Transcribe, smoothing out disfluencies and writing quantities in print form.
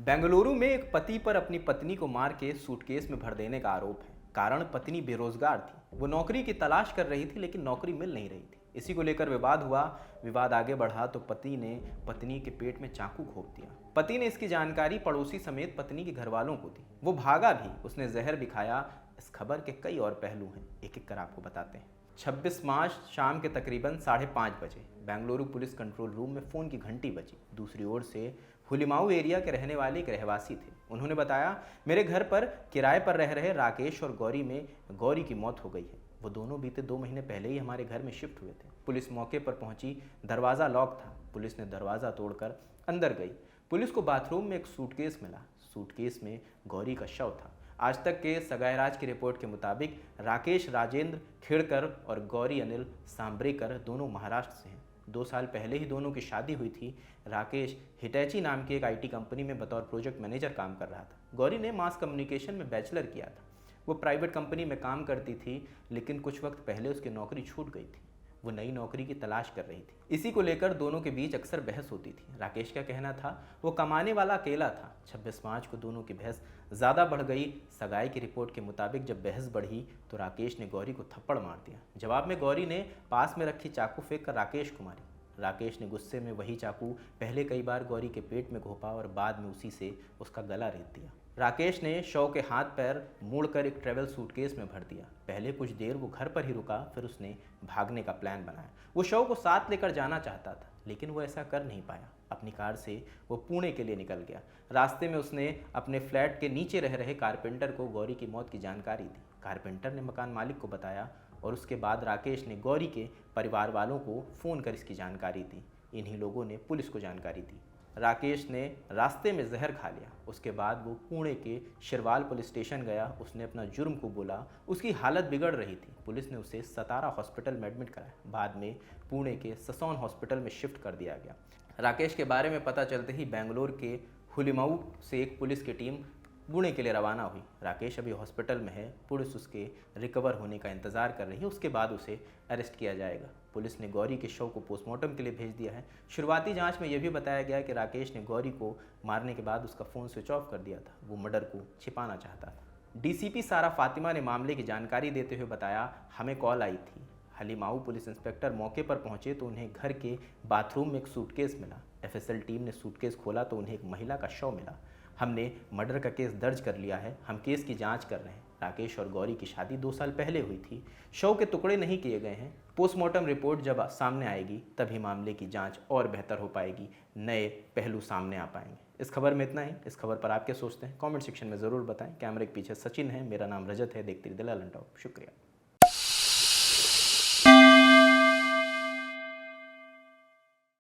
बेंगलुरु में एक पति पर अपनी पत्नी को मार के सूटकेस में भर देने का आरोप है। कारण पत्नी बेरोजगार थी। वो नौकरी की तलाश कर रही थी लेकिन नौकरी मिल नहीं रही थी। इसी को लेकर विवाद हुआ। विवाद आगे बढ़ा तो पति ने पत्नी के पेट में चाकू घोंप दिया। पति ने इसकी जानकारी पड़ोसी समेत पत्नी के घर वालों को दी। वो भागा भी, उसने जहर भी खाया। इस खबर के कई और पहलू हैं, एक एक कर आपको बताते हैं। 26 मार्च शाम के तकरीबन 5:30 बजे बेंगलुरु पुलिस कंट्रोल रूम में फ़ोन की घंटी बजी। दूसरी ओर से हुलिमाऊ एरिया के रहने वाले एक रहवासी थे। उन्होंने बताया, मेरे घर पर किराए पर रह रहे राकेश और गौरी की मौत हो गई है। वो दोनों बीते 2 महीने पहले ही हमारे घर में शिफ्ट हुए थे। पुलिस मौके पर पहुंची। दरवाज़ा लॉक था। पुलिस ने दरवाज़ा तोड़कर अंदर गई। पुलिस को बाथरूम में एक सूटकेस मिला। सूटकेस में गौरी का शव था। आज तक के सगायराज की रिपोर्ट के मुताबिक राकेश राजेंद्र खेड़कर और गौरी अनिल सांब्रेकर दोनों महाराष्ट्र से हैं। 2 साल पहले ही दोनों की शादी हुई थी। राकेश हिटैची नाम की एक आईटी कंपनी में बतौर प्रोजेक्ट मैनेजर काम कर रहा था। गौरी ने मास कम्युनिकेशन में बैचलर किया था। वो प्राइवेट कंपनी में काम करती थी, लेकिन कुछ वक्त पहले उसकी नौकरी छूट गई थी। वो नई नौकरी की तलाश कर रही थी। इसी को लेकर दोनों के बीच अक्सर बहस होती थी। राकेश का कहना था वो कमाने वाला अकेला था। 26 मार्च को दोनों की बहस ज़्यादा बढ़ गई। सगाई की रिपोर्ट के मुताबिक जब बहस बढ़ी तो राकेश ने गौरी को थप्पड़ मार दिया। जवाब में गौरी ने पास में रखी चाकू फेंक कर राकेश को मारी। राकेश ने गुस्से में वही चाकू पहले कई बार गौरी के पेट में घोंपा और बाद में उसी से उसका गला रेत दिया। राकेश ने शव के हाथ पैर मोड़कर एक ट्रैवल सूटकेस में भर दिया। पहले कुछ देर वो घर पर ही रुका, फिर उसने भागने का प्लान बनाया। वो शव को साथ लेकर जाना चाहता था, लेकिन वो ऐसा कर नहीं पाया। अपनी कार से वो पुणे के लिए निकल गया। रास्ते में उसने अपने फ्लैट के नीचे रह रहे कारपेंटर को गौरी की मौत की जानकारी दी। कारपेंटर ने मकान मालिक को बताया और उसके बाद राकेश ने गौरी के परिवार वालों को फ़ोन कर इसकी जानकारी दी। इन्हीं लोगों ने पुलिस को जानकारी दी। राकेश ने रास्ते में जहर खा लिया। उसके बाद वो पुणे के शिरवाल पुलिस स्टेशन गया। उसने अपना जुर्म को बोला। उसकी हालत बिगड़ रही थी। पुलिस ने उसे सतारा हॉस्पिटल में एडमिट कराया। बाद में पुणे के ससौन हॉस्पिटल में शिफ्ट कर दिया गया। राकेश के बारे में पता चलते ही बेंगलोर के हुलिमाऊ से एक पुलिस की टीम पुणे के लिए रवाना हुई। राकेश अभी हॉस्पिटल में है। पुलिस उसके रिकवर होने का इंतजार कर रही है। उसके बाद उसे अरेस्ट किया जाएगा। पुलिस ने गौरी के शव को पोस्टमार्टम के लिए भेज दिया है। शुरुआती जांच में यह भी बताया गया कि राकेश ने गौरी को मारने के बाद उसका फ़ोन स्विच ऑफ कर दिया था। वो मर्डर को छिपाना चाहता था। डीसीपी सारा फातिमा ने मामले की जानकारी देते हुए बताया, हमें कॉल आई थी। हलीमाऊ पुलिस इंस्पेक्टर मौके पर पहुंचे तो उन्हें घर के बाथरूम में एक सूटकेस मिला। एफएसएल टीम ने सूटकेस खोला तो उन्हें एक महिला का शव मिला। हमने मर्डर का केस दर्ज कर लिया है। हम केस की जांच कर रहे हैं। राकेश और गौरी की शादी 2 साल पहले हुई थी। शव के टुकड़े नहीं किए गए हैं। पोस्टमार्टम रिपोर्ट जब सामने आएगी तभी मामले की जांच और बेहतर हो पाएगी, नए पहलू सामने आ पाएंगे। इस खबर में इतना ही। इस खबर पर आप क्या सोचते हैं कमेंट सेक्शन में ज़रूर बताएं। कैमरे के पीछे सचिन है, मेरा नाम रजत है। देखते रहिए दिल लंटाओ। शुक्रिया।